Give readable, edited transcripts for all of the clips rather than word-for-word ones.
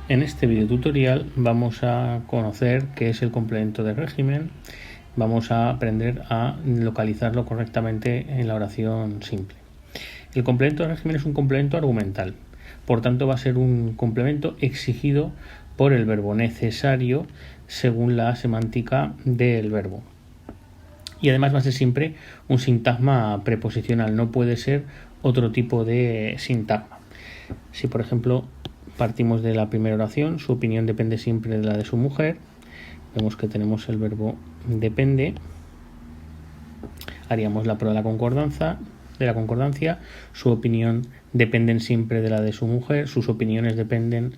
En este video tutorial vamos a conocer qué es el complemento de régimen. Vamos a aprender a localizarlo correctamente en la oración simple. El complemento de régimen es un complemento argumental, por tanto va a ser un complemento exigido por el verbo necesario según la semántica del verbo. Y además va a ser siempre un sintagma preposicional, no puede ser otro tipo de sintagma. Si por ejemplo partimos de la primera oración, su opinión depende siempre de la de su mujer, vemos que tenemos el verbo depende, haríamos la prueba de la concordancia, su opinión dependen siempre de la de su mujer, sus opiniones dependen,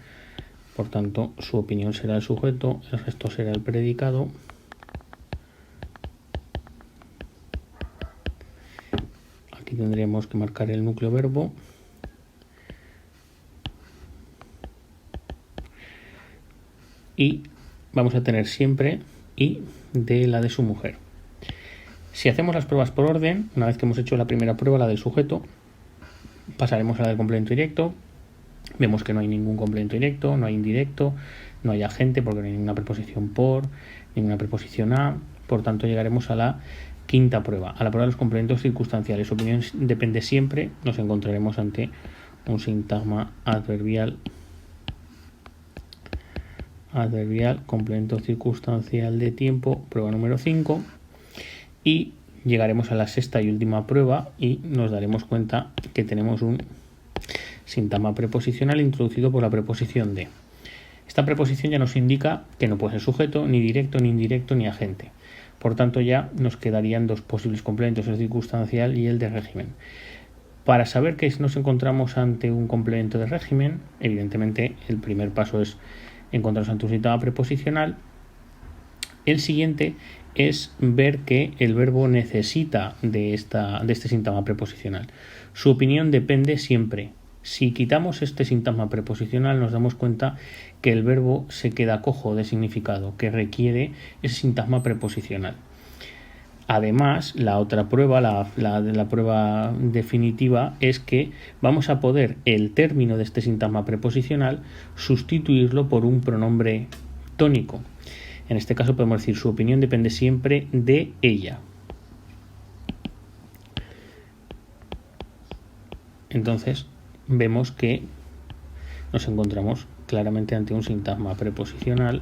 por tanto su opinión será el sujeto, el resto será el predicado. Aquí tendríamos que marcar el núcleo verbo. Y vamos a tener siempre y de la de su mujer. Si hacemos las pruebas por orden, una vez que hemos hecho la primera prueba, la del sujeto, pasaremos a la del complemento directo. Vemos que no hay ningún complemento directo, no hay indirecto, no hay agente porque no hay ninguna preposición por, ninguna preposición a. Por tanto, llegaremos a la quinta prueba, a la prueba de los complementos circunstanciales. Su opinión depende siempre, nos encontraremos ante un sintagma adverbial, complemento circunstancial de tiempo, prueba número 5, y llegaremos a la sexta y última prueba y nos daremos cuenta que tenemos un sintagma preposicional introducido por la preposición de. Esta preposición ya nos indica que no puede ser sujeto, ni directo, ni indirecto, ni agente. Por tanto, ya nos quedarían dos posibles complementos, el circunstancial y el de régimen. Para saber que nos encontramos ante un complemento de régimen, evidentemente el primer paso es encontrarnos ante un sintagma preposicional. El siguiente es ver que el verbo necesita de este sintagma preposicional. Su opinión depende siempre. Si quitamos este sintagma preposicional, nos damos cuenta que el verbo se queda cojo de significado, que requiere ese sintagma preposicional. Además, la otra prueba, la prueba definitiva, es que vamos a poder el término de este sintagma preposicional sustituirlo por un pronombre tónico. En este caso podemos decir su opinión depende siempre de ella. Entonces vemos que nos encontramos claramente ante un sintagma preposicional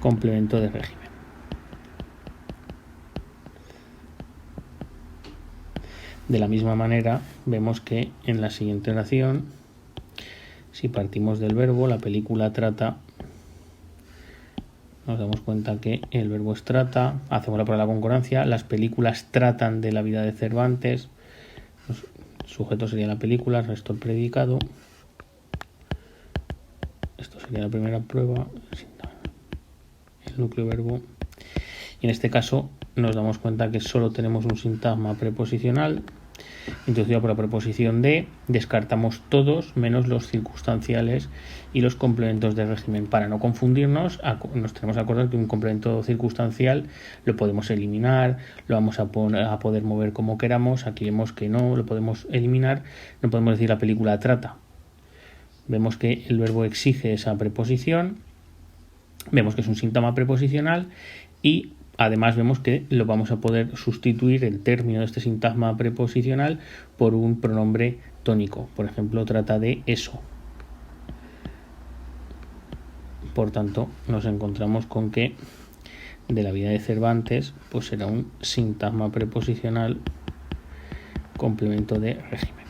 complemento de régimen. De la misma manera, vemos que en la siguiente oración, si partimos del verbo, la película trata, nos damos cuenta que el verbo es trata, hacemos la prueba de la concordancia, las películas tratan de la vida de Cervantes, el sujeto sería la película, el resto el predicado. Esto sería la primera prueba, el núcleo verbo. Y en este caso nos damos cuenta que solo tenemos un sintagma preposicional introducido por la preposición de, descartamos todos menos los circunstanciales y los complementos de régimen. Para no confundirnos, nos tenemos que acordar que un complemento circunstancial lo podemos eliminar, lo vamos a poder mover como queramos. Aquí vemos que no, lo podemos eliminar, no podemos decir la película trata. Vemos que el verbo exige esa preposición, vemos que es un sintagma preposicional y además vemos que lo vamos a poder sustituir el término de este sintagma preposicional por un pronombre tónico. Por ejemplo, trata de eso. Por tanto, nos encontramos con que de la vida de Cervantes pues será un sintagma preposicional complemento de régimen.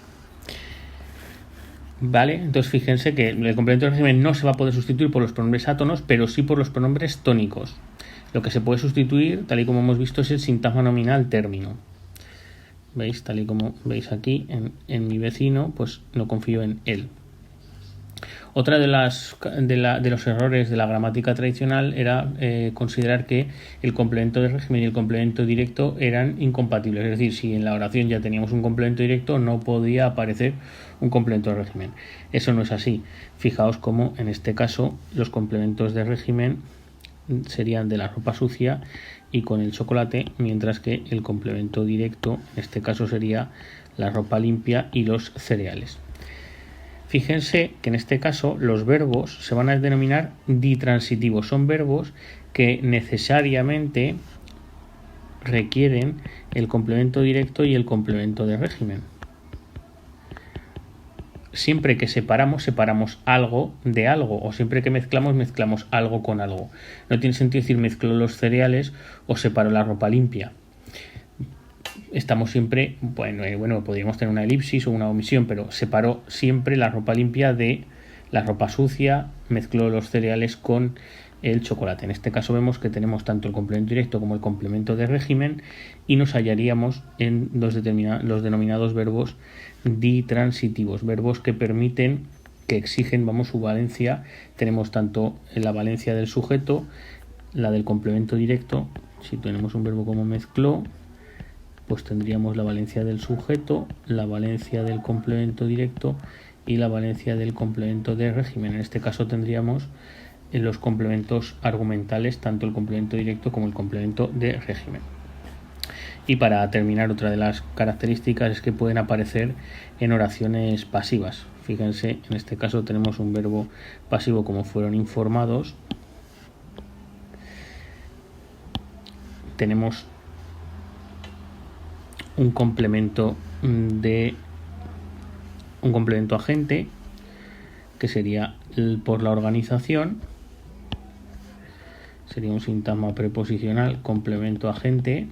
¿Vale? Entonces fíjense que el complemento de régimen no se va a poder sustituir por los pronombres átonos, pero sí por los pronombres tónicos. Lo que se puede sustituir, tal y como hemos visto, es el sintagma nominal término. ¿Veis? Tal y como veis aquí, en mi vecino, pues no confío en él. Otra de los errores de la gramática tradicional era considerar que el complemento de régimen y el complemento directo eran incompatibles. Es decir, si en la oración ya teníamos un complemento directo, no podía aparecer un complemento de régimen. Eso no es así. Fijaos cómo en este caso los complementos de régimen serían de la ropa sucia y con el chocolate, mientras que el complemento directo en este caso sería la ropa limpia y los cereales. Fíjense que en este caso los verbos se van a denominar ditransitivos. Son verbos que necesariamente requieren el complemento directo y el complemento de régimen. Siempre que separamos algo de algo, o siempre que mezclamos algo con algo. No tiene sentido decir mezclo los cereales o separo la ropa limpia. Estamos siempre, bueno, podríamos tener una elipsis o una omisión, pero separo siempre la ropa limpia de la ropa sucia, mezclo los cereales con el chocolate. En este caso vemos que tenemos tanto el complemento directo como el complemento de régimen y nos hallaríamos en los denominados verbos ditransitivos, verbos que permiten, que exigen, su valencia. Tenemos tanto la valencia del sujeto, la del complemento directo. Si tenemos un verbo como mezcló, pues tendríamos la valencia del sujeto, la valencia del complemento directo y la valencia del complemento de régimen. En este caso tendríamos en los complementos argumentales tanto el complemento directo como el complemento de régimen. Y para terminar, otra de las características es que pueden aparecer en oraciones pasivas. Fíjense, en este caso tenemos un verbo pasivo como fueron informados. Tenemos un complemento agente, que sería por la organización. Sería un sintagma preposicional, complemento agente.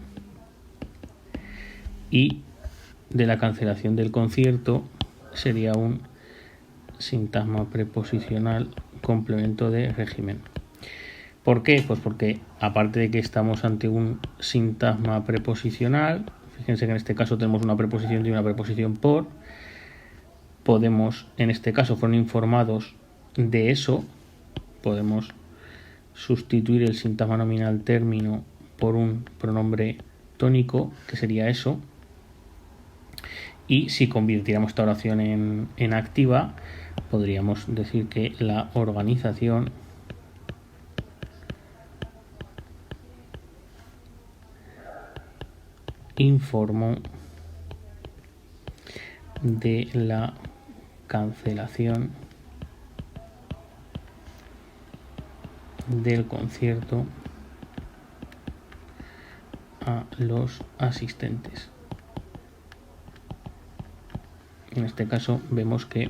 Y de la cancelación del concierto sería un sintagma preposicional, complemento de régimen. ¿Por qué? Pues porque aparte de que estamos ante un sintagma preposicional, fíjense que en este caso tenemos una preposición y una preposición por. Podemos, en este caso fueron informados de eso, podemos sustituir el sintagma nominal término por un pronombre tónico, que sería eso. Y si convirtiéramos esta oración en activa, podríamos decir que la organización informó de la cancelación del concierto a los asistentes. En este caso vemos que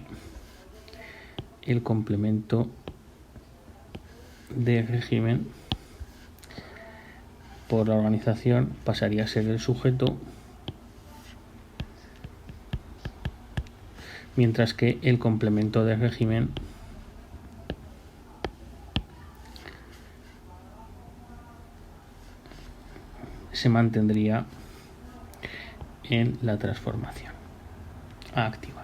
el complemento de régimen por la organización pasaría a ser el sujeto, mientras que el complemento de régimen se mantendría en la transformación activa.